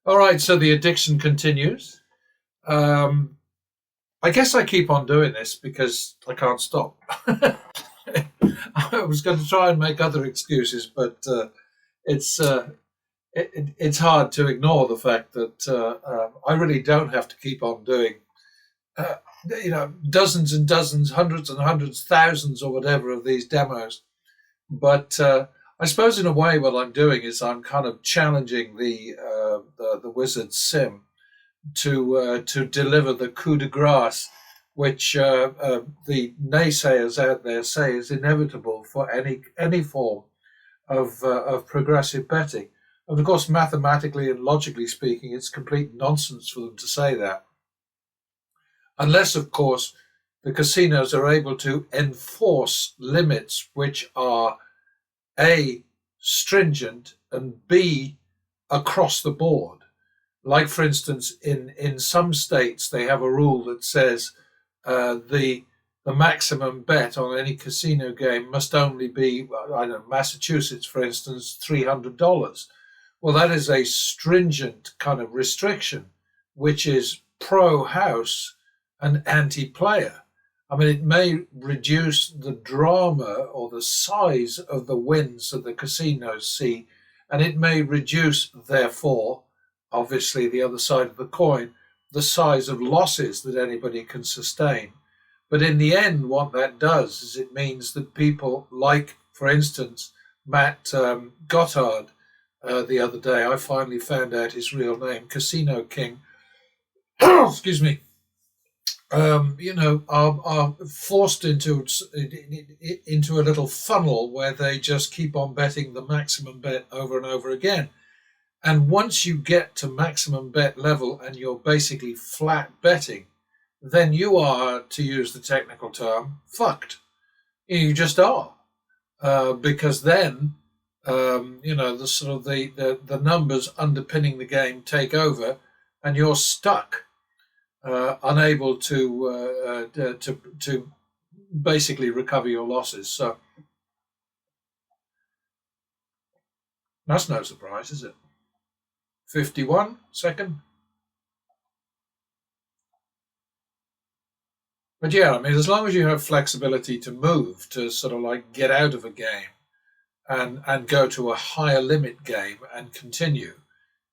All right, so the addiction continues. Um, I guess I keep on doing this because I can't stop. I was going to try and make other excuses, but it's it's hard to ignore the fact that I really don't have to keep on doing, uh, dozens and dozens, hundreds and hundreds, thousands or whatever of these demos. But I suppose in a way, what I'm doing is I'm kind of challenging the wizard sim to deliver the coup de grace, which the naysayers out there say is inevitable for any form of progressive betting. And of course, mathematically and logically speaking, it's complete nonsense for them to say that, unless, of course, the casinos are able to enforce limits which are a stringent and b across the board. Like, for instance, in some states, they have a rule that says the maximum bet on any casino game must only be, I don't know, Massachusetts, for instance, $300. Well, that is a stringent kind of restriction, which is pro house and anti player. I mean, it may reduce the drama or the size of the wins that the casinos see, and it may reduce, therefore, obviously the other side of the coin, the size of losses that anybody can sustain. But in the end, what that does is it means that people like, for instance, Matt Gottard, the other day, I finally found out his real name, Casino King, excuse me, are forced into a little funnel where they just keep on betting the maximum bet over and over again. And once you get to maximum bet level and you're basically flat betting, then you are, to use the technical term, fucked. You just are, because then the sort of the numbers underpinning the game take over, and you're stuck, unable to basically recover your losses. So that's no surprise, is it? 51 second. But yeah, I mean, as long as you have flexibility to move, to sort of like get out of a game and go to a higher limit game and continue,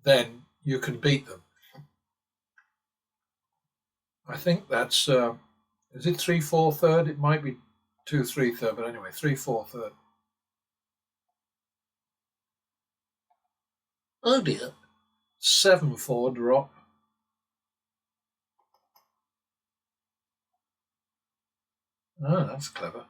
then you can beat them. I think that's is it 3-4 third? It might be 2-3 third, but anyway, 3-4 third. Oh dear, 7-4 drop. Oh, that's clever.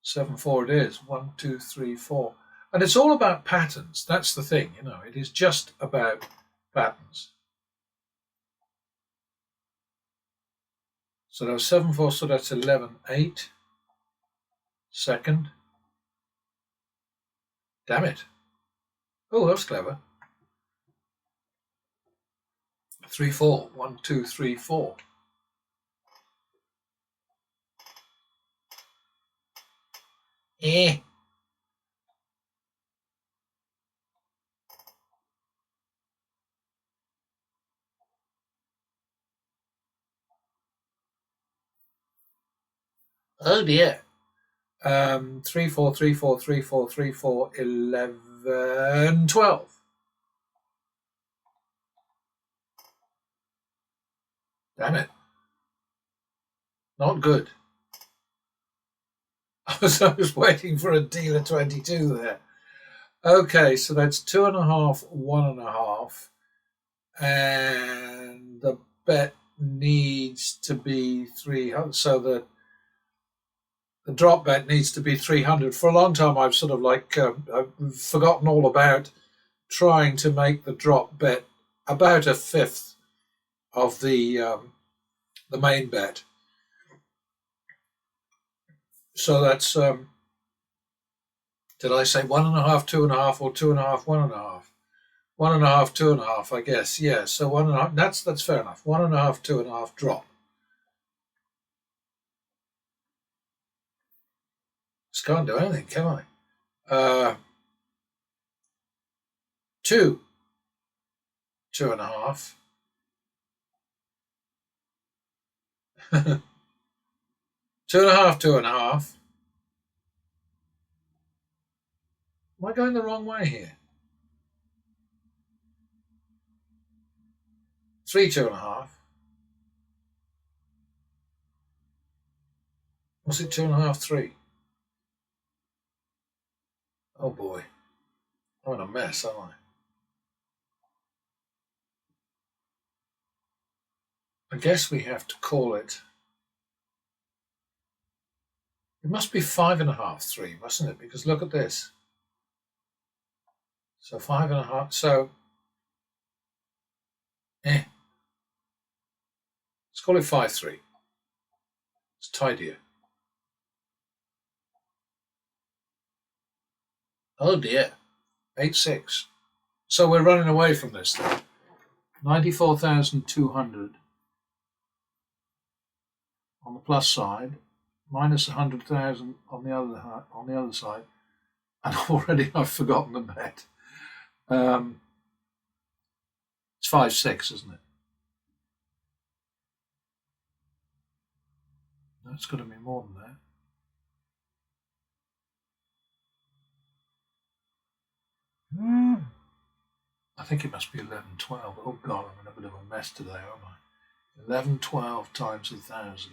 7-4 it is. 1, 2, 3, 4. And it's all about patterns. That's the thing, it is just about patterns. So that was 7-4, so that's 11-8. Second. Damn it. Oh, that's clever. 3-4. 1, 2, 3, 4. Eh. Oh dear. 3, 4, 3, 4, 3, 4, 3, 4, 11, 12. Damn it. Not good. I was waiting for a deal of 22 there. Okay, so that's 2.5, 1.5. And the bet needs to be 300. So the drop bet needs to be 300. For a long time, I've sort of like I've forgotten all about trying to make the drop bet about a fifth of the main bet. So that's did I say 1.5, 2.5, or 2.5, 1.5? 1.5, 2.5, I guess. Yeah. So 1.5. That's fair enough. 1.5, 2.5 drop. Just can't do anything, can I? 2. 2.5. 2.5, 2.5. Am I going the wrong way here? 3, 2.5. Was it 2.5, 3? Oh boy. I'm in a mess, aren't I? I guess we have to call it. It must be 5.5, 3, mustn't it? Because look at this. So 5.5. So, let's call it 5, 3. It's tidier. Oh dear. 8, 6. So we're running away from this thing. 94,200 on the plus side, minus 100,000 on the other side, and already I've forgotten the bet. It's 5, 6, isn't it? No, it's got to be more than that. I think it must be 11, 12. Oh God, I'm in a bit of a mess today, aren't I? 11, 12 times 1,000.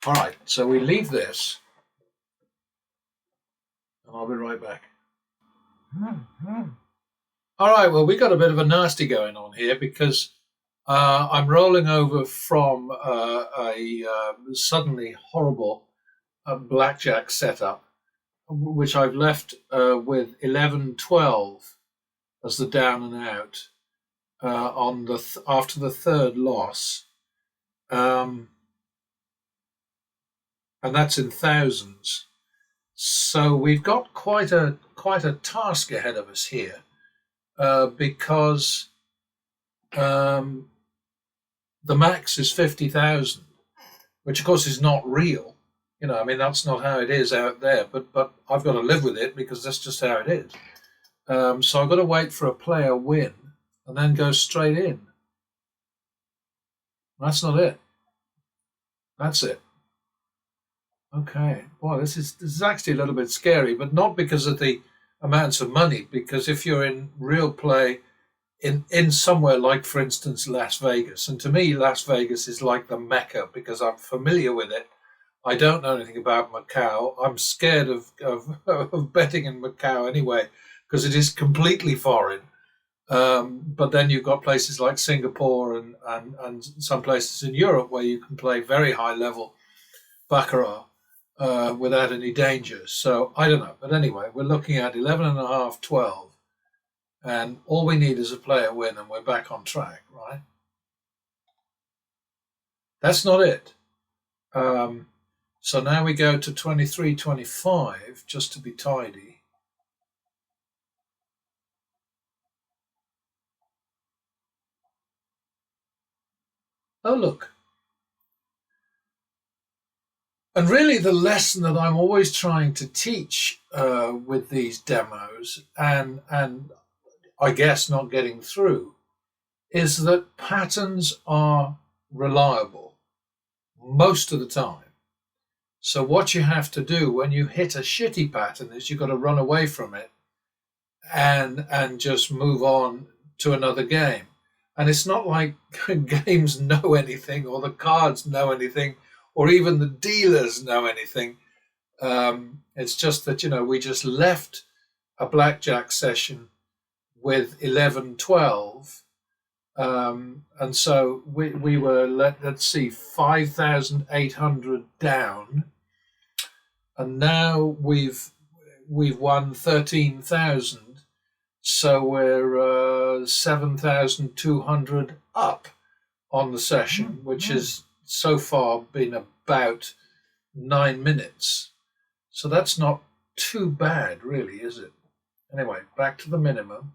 All right, so we leave this, and I'll be right back. All right, well, we got a bit of a nasty going on here because I'm rolling over from a suddenly horrible blackjack setup, which I've left with 11, 12 as the down and out on the after the third loss, and that's in thousands. So we've got quite a task ahead of us here because the max is 50,000, which of course is not real. You know, I mean, that's not how it is out there, but I've got to live with it because that's just how it is. So I've got to wait for a player win and then go straight in. That's not it. That's it. Okay. Well, this is actually a little bit scary, but not because of the amounts of money, because if you're in real play in somewhere like, for instance, Las Vegas, and to me, Las Vegas is like the Mecca because I'm familiar with it. I don't know anything about Macau. I'm scared of betting in Macau anyway because it is completely foreign. But then you've got places like Singapore and some places in Europe where you can play very high level baccarat without any danger. So I don't know. But anyway, we're looking at 11.5, 12. And all we need is a player win and we're back on track, right? That's not it. So now we go to 23, 25, just to be tidy. Oh, look. And really the lesson that I'm always trying to teach with these demos and I guess not getting through is that patterns are reliable most of the time. So what you have to do when you hit a shitty pattern is you've got to run away from it and just move on to another game. And it's not like games know anything or the cards know anything or even the dealers know anything. It's just that, you know, we just left a blackjack session with 11, 12. And so we were, let's see, 5,800 down. And now we've won 13,000. So we're 7,200 up on the session, which has so far been about 9 minutes. So that's not too bad, really, is it? Anyway, back to the minimum.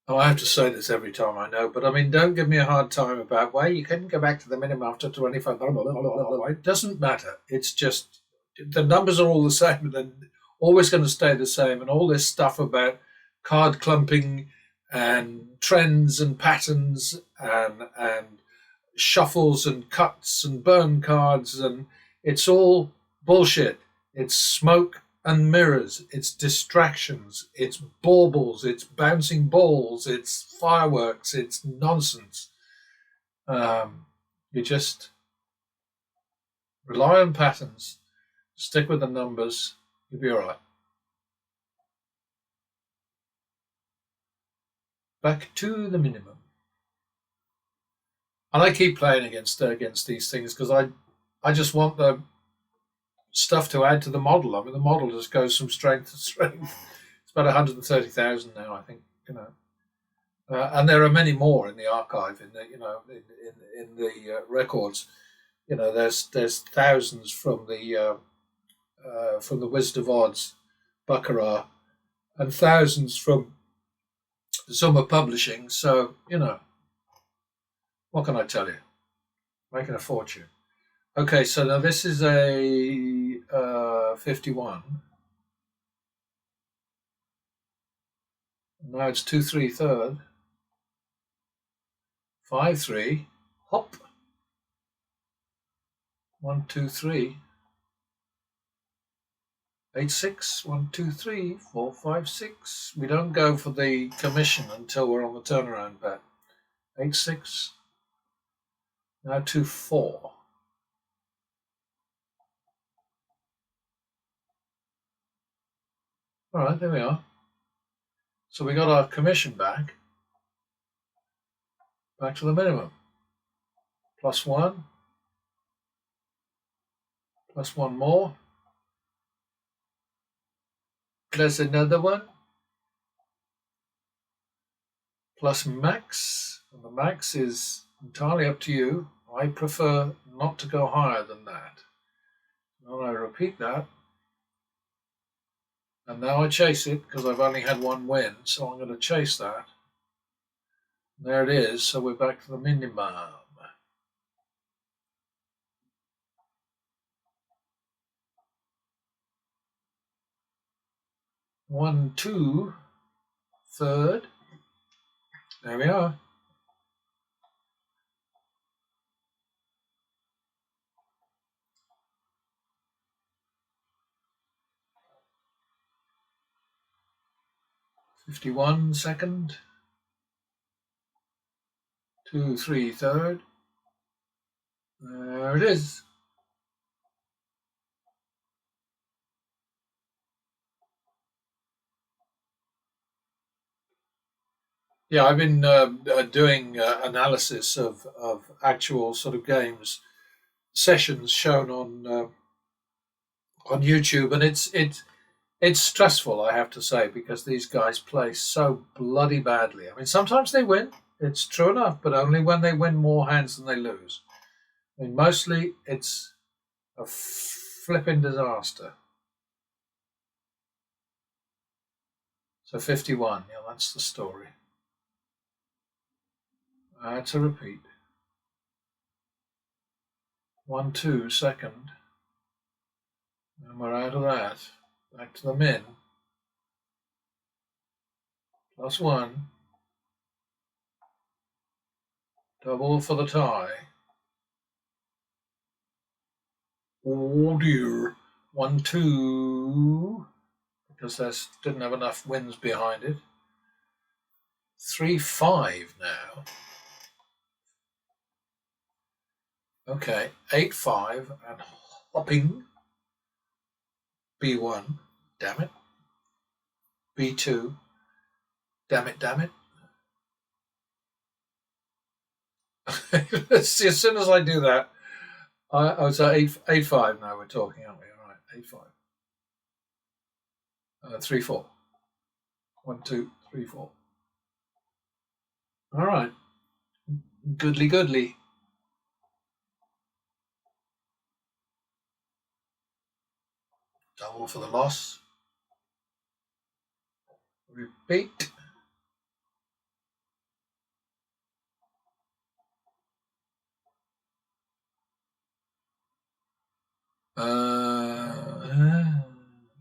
Oh, I have to say this every time, I know, but I mean, don't give me a hard time about why you couldn't go back to the minimum after 25. It doesn't matter. It's just the numbers are all the same, and then always going to stay the same. And all this stuff about card clumping and trends and patterns and shuffles and cuts and burn cards, and it's all bullshit. It's smoke and mirrors, it's distractions, it's baubles, it's bouncing balls, it's fireworks, it's nonsense. You just rely on patterns, stick with the numbers, you'll be all right. Back to the minimum. And I keep playing against these things because I just want the stuff to add to the model. I mean, the model just goes from strength to strength. It's about 130,000 now, I think. And there are many more in the archive, in the records. There's thousands from the Wizard of Odds, baccarat, and thousands from Summer Publishing. So what can I tell you? Making a fortune. Okay, so now this is a 51. Now it's 2-3 third, 5-3, hop, 1-2-3, 8-6, 1-2-3, 4-5-6. We don't go for the commission until we're on the turnaround bet. 8-6. Now 2-4. All right, there we are. So we got our commission back to the minimum. +1, +1 more, plus another one, plus max. And the max is entirely up to you. I prefer not to go higher than that. And I repeat that. And now I chase it because I've only had one win, so I'm going to chase that. And there it is, so we're back to the minimum. 1-2 third. There we are. '51 second. 2-3 third. There it is. Yeah, I've been doing analysis of actual sort of games sessions shown on YouTube, and it's stressful, I have to say, because these guys play so bloody badly. I mean, sometimes they win, it's true enough, but only when they win more hands than they lose. I mean, mostly it's a flipping disaster. So 51, yeah, that's the story. To repeat. 1-2 second. And we're out of that. Back to the min. +1. Double for the tie. Oh dear. 1-2. Because they didn't have enough wins behind it. 3-5 now. Okay, 8-5 and hopping. B1, damn it. B2, damn it. As soon as I do that, it's 8-5 now we're talking, aren't we? All right, 8-5. 3-4. 1-2, 3-4. All right. Goodly. Double for the loss. Repeat.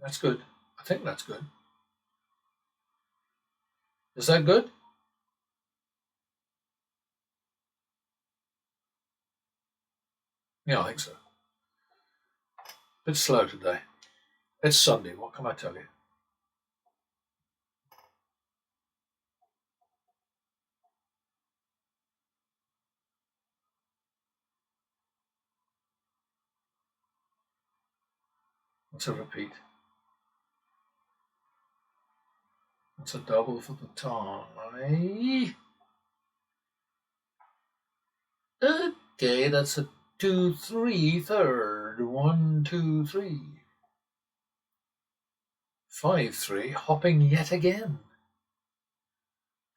That's good. I think that's good. Is that good? Yeah, I think so. Bit slow today. It's Sunday. What can I tell you? That's a repeat. That's a double for the tie. Okay, that's a 2-3 third. 1, 2, 3. 5-3, hopping yet again.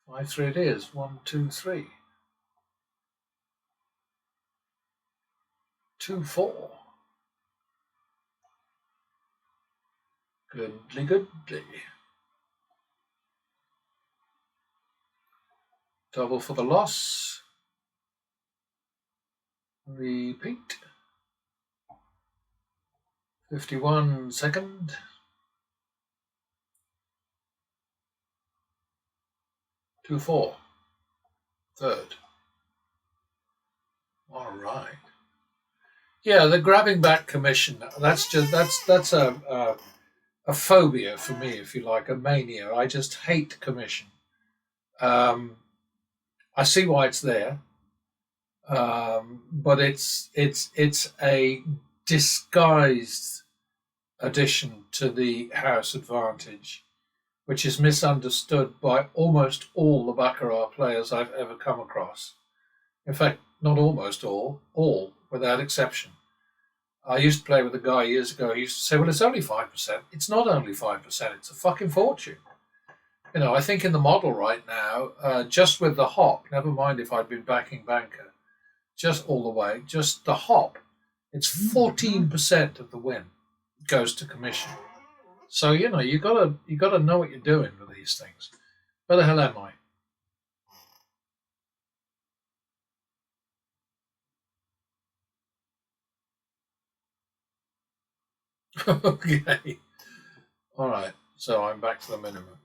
5-3 it is. 1, 2, 3. 2-4. Goodly, goodly. Double for the loss. Repeat. 51 second. 2-4. Third. All right. Yeah, the grabbing back commission. That's a phobia for me, if you like, a mania. I just hate commission. I see why it's there, but it's a disguised addition to the house advantage, which is misunderstood by almost all the baccarat players I've ever come across. In fact, not almost all without exception. I used to play with a guy years ago. He used to say, "Well, it's only 5%." It's not only 5%. It's a fucking fortune. I think in the model right now, just with the hop, never mind if I'd been backing banker, just all the way, just the hop, it's 14% of the win goes to commission. So you gotta know what you're doing with these things. Where the hell am I? Okay. All right. So I'm back to the minimum.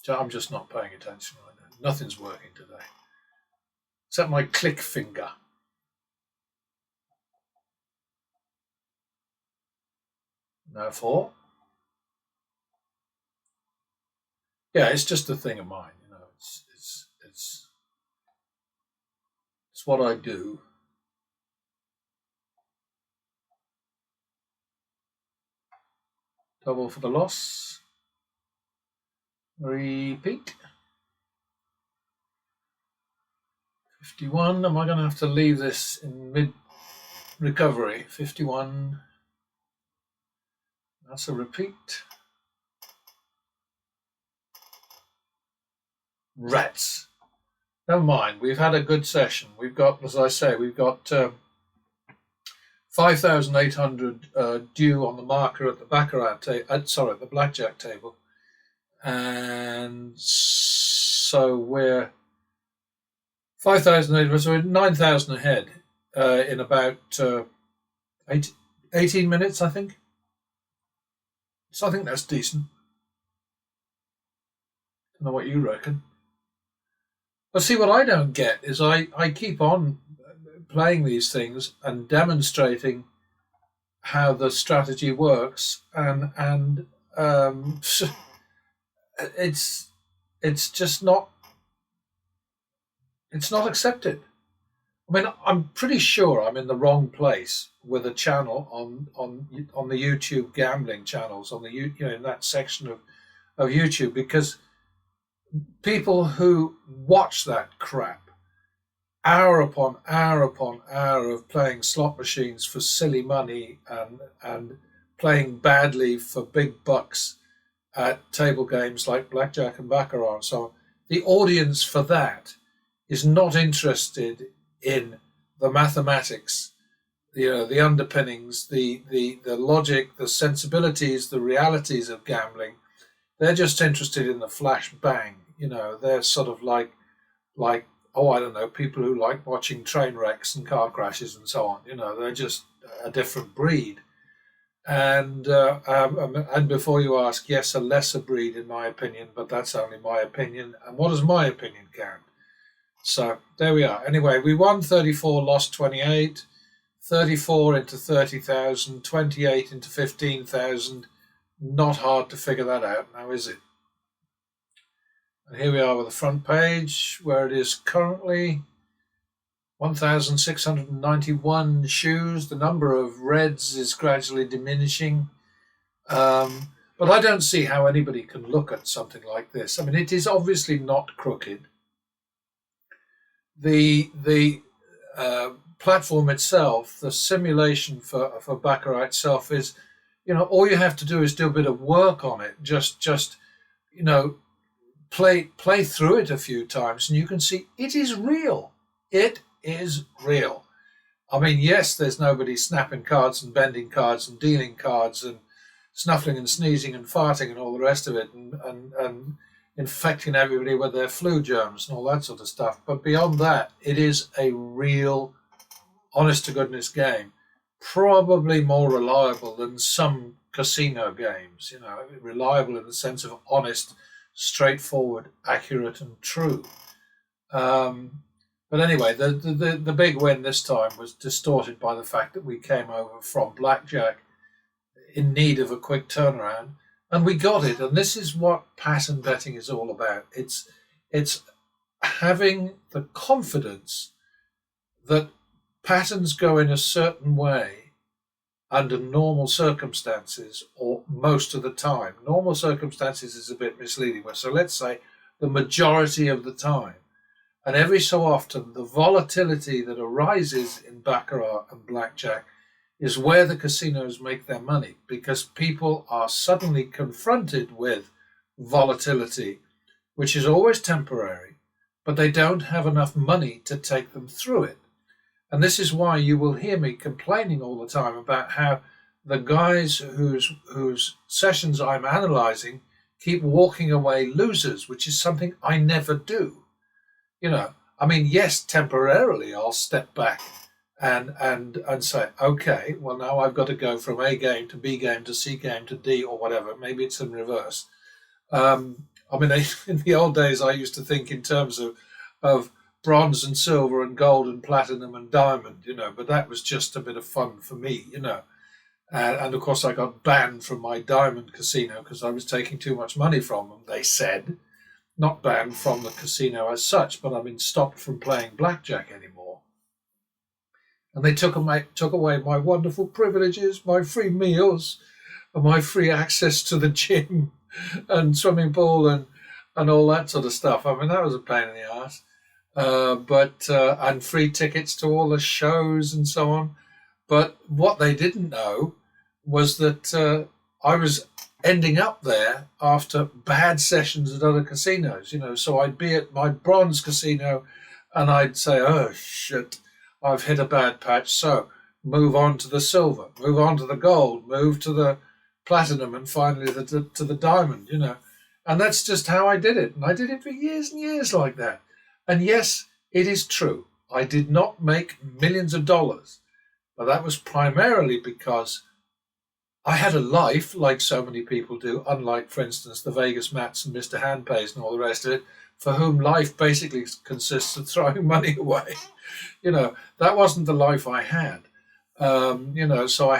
So I'm just not paying attention right now. Nothing's working today. Except my click finger. No 4. Yeah, it's just a thing of mine. It's what I do. Double for the loss. Repeat. 51. Am I going to have to leave this in mid recovery? 51. That's a repeat. Rats. Never mind. We've had a good session. We've got, as I say, we've got 5,800 due on the marker at the baccarat at the blackjack table, and so we're 5,800. So we're 9,000 ahead in about 18 minutes, I think. So I think that's decent. Don't know what you reckon. But see, what I don't get is I keep on playing these things and demonstrating how the strategy works, and it's just not accepted. I mean, I'm pretty sure I'm in the wrong place with a channel on the YouTube gambling channels on the in that section of YouTube, because people who watch that crap hour upon hour upon hour of playing slot machines for silly money and playing badly for big bucks at table games like blackjack and baccarat and so on. The audience for that is not interested in the mathematics, the underpinnings, the logic, the sensibilities, the realities of gambling. They're just interested in the flash bang. They're sort of like I don't know, people who like watching train wrecks and car crashes and so on. They're just a different breed. And before you ask, yes, a lesser breed in my opinion, but that's only my opinion. And what does my opinion count? So there we are. Anyway, we won 34, lost 28, 34 into 30,000, 28 into 15,000. Not hard to figure that out now, is it? And here we are with the front page where it is currently 1,691 shoes. The number of reds is gradually diminishing. But I don't see how anybody can look at something like this. I mean, it is obviously not crooked. The platform itself, the simulation for baccarat itself is, all you have to do is do a bit of work on it. Just play through it a few times, and you can see it is real. It is real. I mean, yes, there's nobody snapping cards and bending cards and dealing cards and snuffling and sneezing and farting and all the rest of it, and infecting everybody with their flu germs and all that sort of stuff. But beyond that, it is a real, honest to goodness game, probably more reliable than some casino games, reliable in the sense of honest, straightforward, accurate and true. But anyway, the big win this time was distorted by the fact that we came over from blackjack in need of a quick turnaround, and we got it. And this is what pattern betting is all about. It's having the confidence that patterns go in a certain way under normal circumstances, or most of the time. Normal circumstances is a bit misleading. So let's say the majority of the time. And every so often, the volatility that arises in baccarat and blackjack is where the casinos make their money, because people are suddenly confronted with volatility, which is always temporary, but they don't have enough money to take them through it. And this is why you will hear me complaining all the time about how the guys whose sessions I'm analyzing keep walking away losers, which is something I never do. I mean, yes, temporarily I'll step back and say, okay, well, now I've got to go from A game to B game to C game to D or whatever. Maybe it's in reverse. I mean, in the old days, I used to think in terms of bronze and silver and gold and platinum and diamond, but that was just a bit of fun for me, and of course I got banned from my diamond casino because I was taking too much money from them, they said. Not banned from the casino as such, but I've been stopped from playing blackjack anymore. And they took away my wonderful privileges, my free meals, and my free access to the gym and swimming pool and all that sort of stuff. I mean, that was a pain in the ass. And free tickets to all the shows and so on. But what they didn't know was that I was ending up there after bad sessions at other casinos, so I'd be at my bronze casino and I'd say, oh shit, I've hit a bad patch, so move on to the silver, move on to the gold, move to the platinum, and finally to the diamond, and that's just how I did it. And I did it for years and years like that. And yes, it is true, I did not make millions of dollars, but that was primarily because I had a life like so many people do, unlike, for instance, the Vegas Mats and Mr. Handpays and all the rest of it, for whom life basically consists of throwing money away. That wasn't the life I had. So I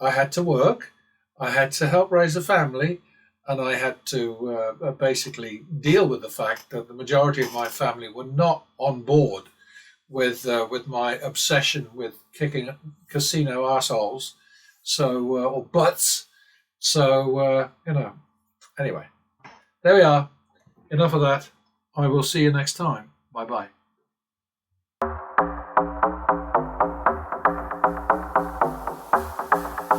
had to work, I had to help raise a family, and I had to basically deal with the fact that the majority of my family were not on board with my obsession with kicking casino assholes. Or butts. Anyway, there we are. Enough of that. I will see you next time. Bye-bye.